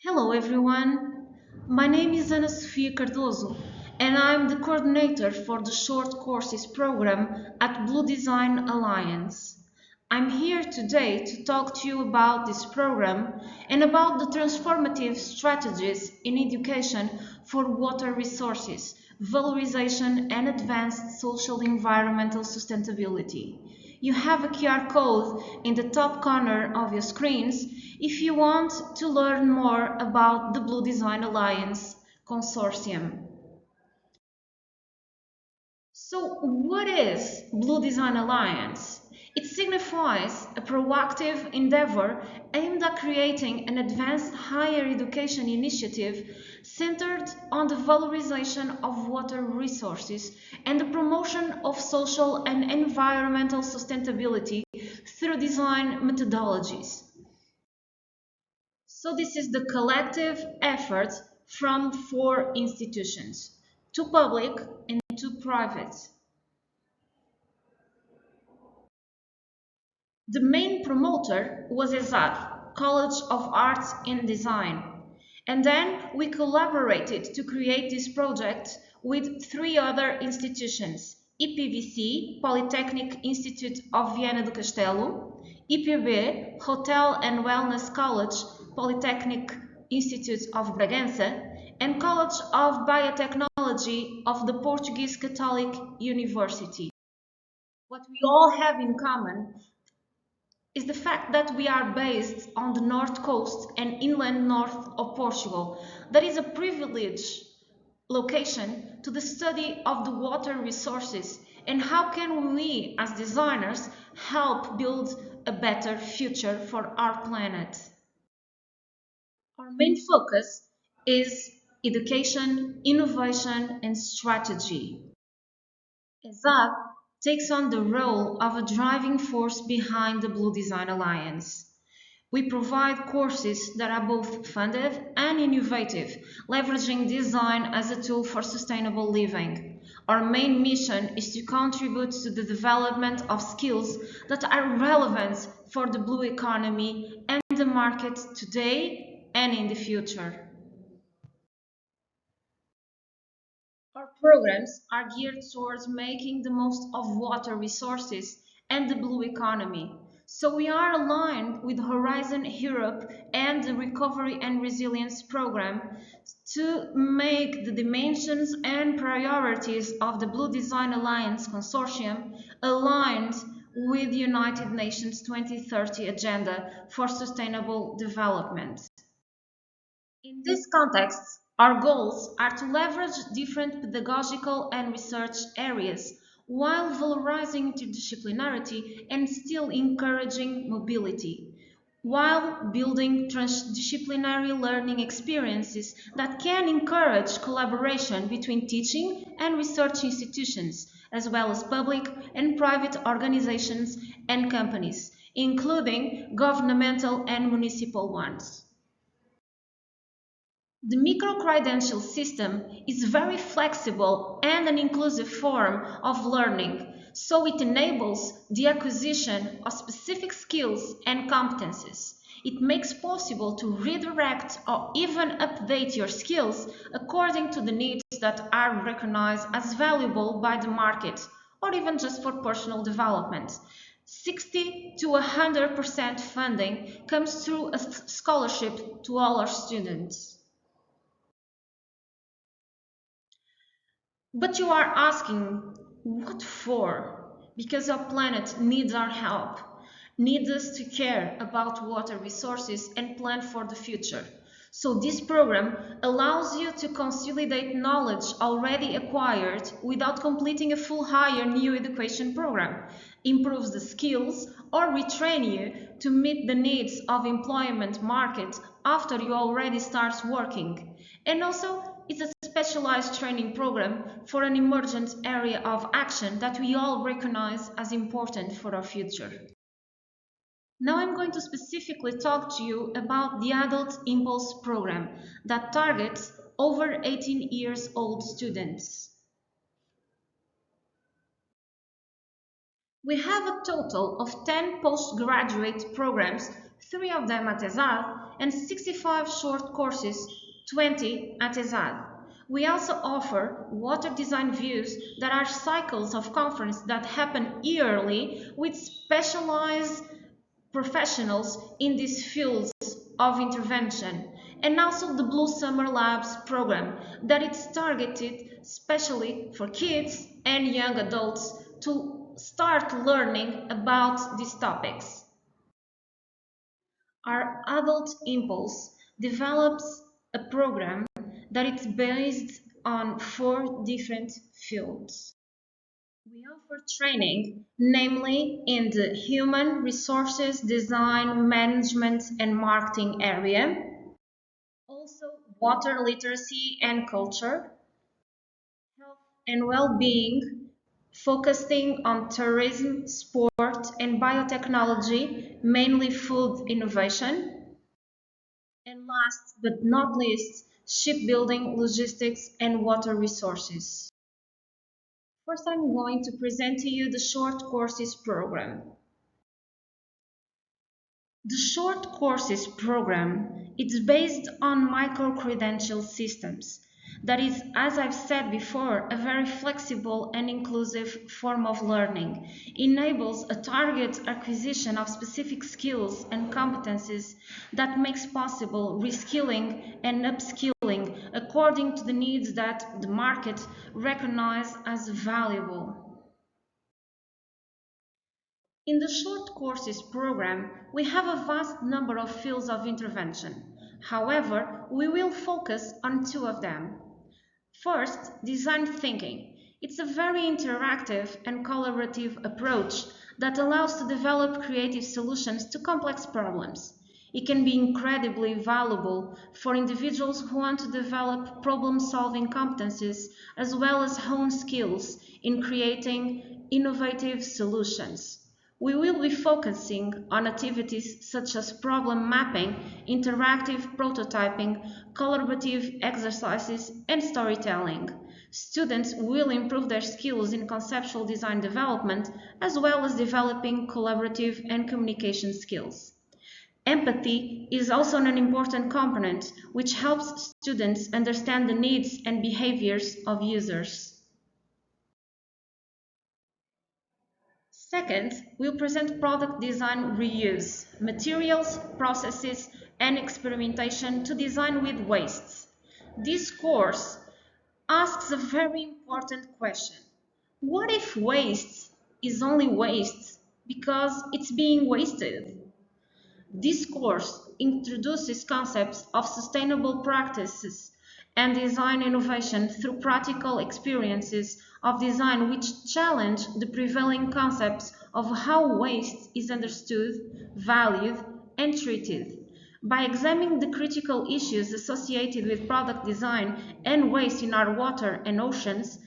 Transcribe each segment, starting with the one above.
Hello everyone, my name is Sofia Cardoso and I'm the coordinator for the short courses program at Blue Design Alliance. I'm here today to talk to you about this program and about the transformative strategies in education for water resources, valorization and advanced social environmental sustainability. You have a QR code in the top corner of your screens if you want to learn more about the Blue Design Alliance Consortium. So, what is Blue Design Alliance? It signifies a proactive endeavor aimed at creating an advanced higher education initiative centered on the valorization of water resources and the promotion of social and environmental sustainability through design methodologies. So this is the collective effort from four institutions, two public and two private. The main promoter was ESAD, College of Arts and Design. And then we collaborated to create this project with three other institutions, EPVC, Polytechnic Institute of Viana do Castelo, IPB, Hotel and Wellness College, Polytechnic Institute of Bragança, and College of Biotechnology of the Portuguese Catholic University. What we all have in common is the fact that we are based on the north coast and inland north of Portugal. That is a privileged location to the study of the water resources and how can we as designers help build a better future for our planet. Our main focus is education, innovation and strategy. ESAB takes on the role of a driving force behind the Blue Design Alliance. We provide courses that are both funded and innovative, leveraging design as a tool for sustainable living. Our main mission is to contribute to the development of skills that are relevant for the blue economy and the market today and in the future. Our programs are geared towards making the most of water resources and the blue economy. So we are aligned with Horizon Europe and the Recovery and Resilience Program to make the dimensions and priorities of the Blue Design Alliance Consortium aligned with the United Nations 2030 Agenda for Sustainable Development. In this context, our goals are to leverage different pedagogical and research areas while valorizing interdisciplinarity and still encouraging mobility, while building transdisciplinary learning experiences that can encourage collaboration between teaching and research institutions, as well as public and private organizations and companies, including governmental and municipal ones. The micro-credential system is very flexible and an inclusive form of learning, so it enables the acquisition of specific skills and competencies. It makes possible to redirect or even update your skills according to the needs that are recognized as valuable by the market or even just for personal development. 60 to 100% funding comes through a scholarship to all our students. But you are asking, what for? Because our planet needs our help, needs us to care about water resources and plan for the future. So this program allows you to consolidate knowledge already acquired without completing a full higher new education program, improves the skills or retrain you to meet the needs of employment market after you already start working. And also it's a specialized training program for an emergent area of action that we all recognize as important for our future. Now I'm going to specifically talk to you about the Adult Impulse program that targets over 18 years old students. We have a total of 10 postgraduate programs, 3 of them at ESAD and 65 short courses, 20 at ESAD. We also offer water design views that are cycles of conference that happen yearly with specialized professionals in these fields of intervention, and also the Blue Summer Labs program that it's targeted especially for kids and young adults to start learning about these topics. Our Adult Impulse develops a program that is based on 4 different fields. We offer training, namely in the human resources, design, management, and marketing area, also water literacy and culture, health and well-being, focusing on tourism, sport, and biotechnology, mainly food innovation, and last but not least, shipbuilding, logistics, and water resources. First, I'm going to present to you the short courses program. The short courses program is based on micro-credential systems. That is, as I've said before, a very flexible and inclusive form of learning. Enables a target acquisition of specific skills and competencies that makes possible reskilling and upskilling according to the needs that the market recognizes as valuable. In the short courses program, we have a vast number of fields of intervention. However, we will focus on 2 of them. First, design thinking. It's a very interactive and collaborative approach that allows to develop creative solutions to complex problems. It can be incredibly valuable for individuals who want to develop problem-solving competencies as well as hone skills in creating innovative solutions. We will be focusing on activities such as problem mapping, interactive prototyping, collaborative exercises, and storytelling. Students will improve their skills in conceptual design development as well as developing collaborative and communication skills. Empathy is also an important component which helps students understand the needs and behaviors of users. Second, we'll present product design reuse, materials, processes, and experimentation to design with wastes. This course asks a very important question. What if waste is only waste because it's being wasted? This course introduces concepts of sustainable practices and design innovation through practical experiences of design which challenge the prevailing concepts of how waste is understood, valued, and treated. By examining the critical issues associated with product design and waste in our water and oceans,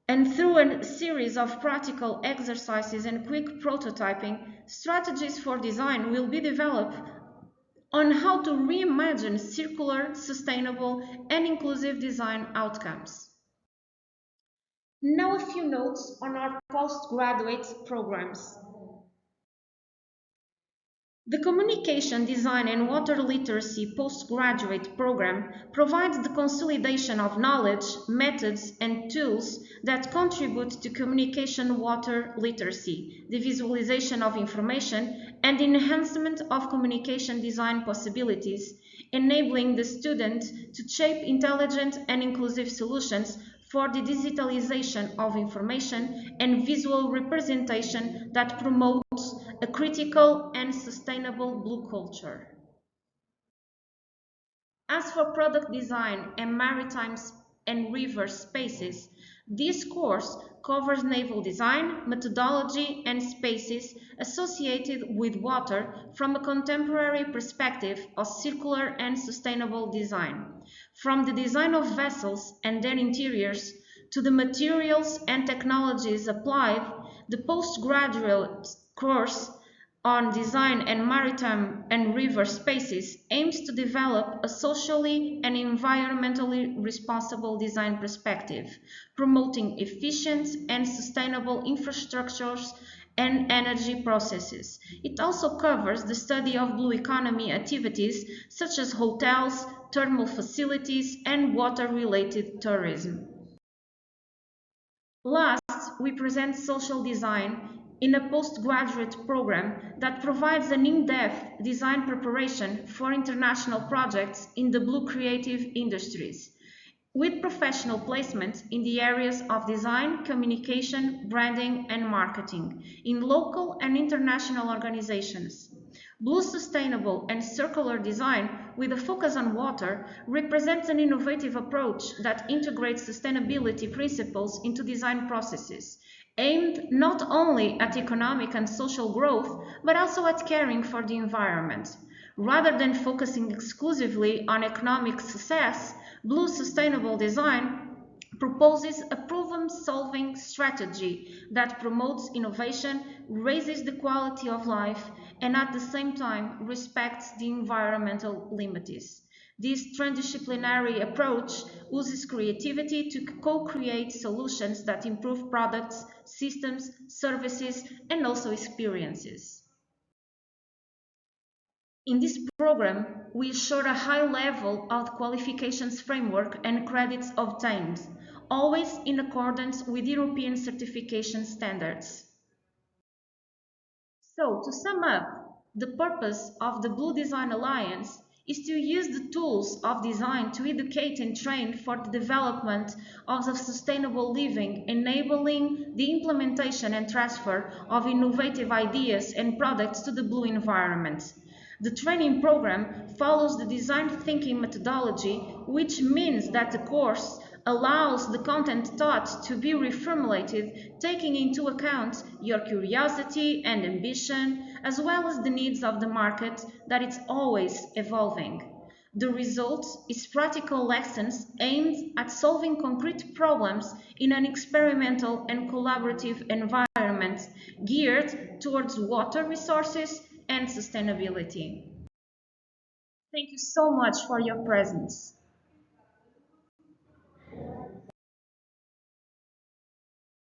and through a series of practical exercises and quick prototyping, strategies for design will be developed on how to reimagine circular, sustainable, and inclusive design outcomes. Now a few notes on our postgraduate programs. The Communication Design and Water Literacy Postgraduate Program provides the consolidation of knowledge, methods, and tools that contribute to communication water literacy, the visualization of information, and the enhancement of communication design possibilities, enabling the student to shape intelligent and inclusive solutions for the digitalization of information and visual representation that promotes a critical and sustainable blue culture. As for product design and maritime and river spaces, this course covers naval design, methodology, and spaces associated with water from a contemporary perspective of circular and sustainable design. From the design of vessels and their interiors to the materials and technologies applied, the postgraduate course on design and maritime and river spaces aims to develop a socially and environmentally responsible design perspective, promoting efficient and sustainable infrastructures and energy processes. It also covers the study of blue economy activities such as hotels, thermal facilities, and water-related tourism. Last, we present social design in a postgraduate program that provides an in-depth design preparation for international projects in the blue creative industries, with professional placement in the areas of design, communication, branding, and marketing in local and international organizations. Blue sustainable and circular design with a focus on water represents an innovative approach that integrates sustainability principles into design processes, aimed not only at economic and social growth, but also at caring for the environment. Rather than focusing exclusively on economic success, Blue Sustainable Design proposes a problem-solving strategy that promotes innovation, raises the quality of life, and at the same time respects the environmental limits. This transdisciplinary approach uses creativity to co-create solutions that improve products, systems, services, and also experiences. In this program, we ensure a high level of qualifications framework and credits obtained, always in accordance with European certification standards. So, to sum up, the purpose of the Blue Design Alliance is to use the tools of design to educate and train for the development of a sustainable living, enabling the implementation and transfer of innovative ideas and products to the blue environment. The training program follows the design thinking methodology, which means that the course allows the content taught to be reformulated, taking into account your curiosity and ambition, as well as the needs of the market that is always evolving. The result is practical lessons aimed at solving concrete problems in an experimental and collaborative environment geared towards water resources and sustainability. Thank you so much for your presence.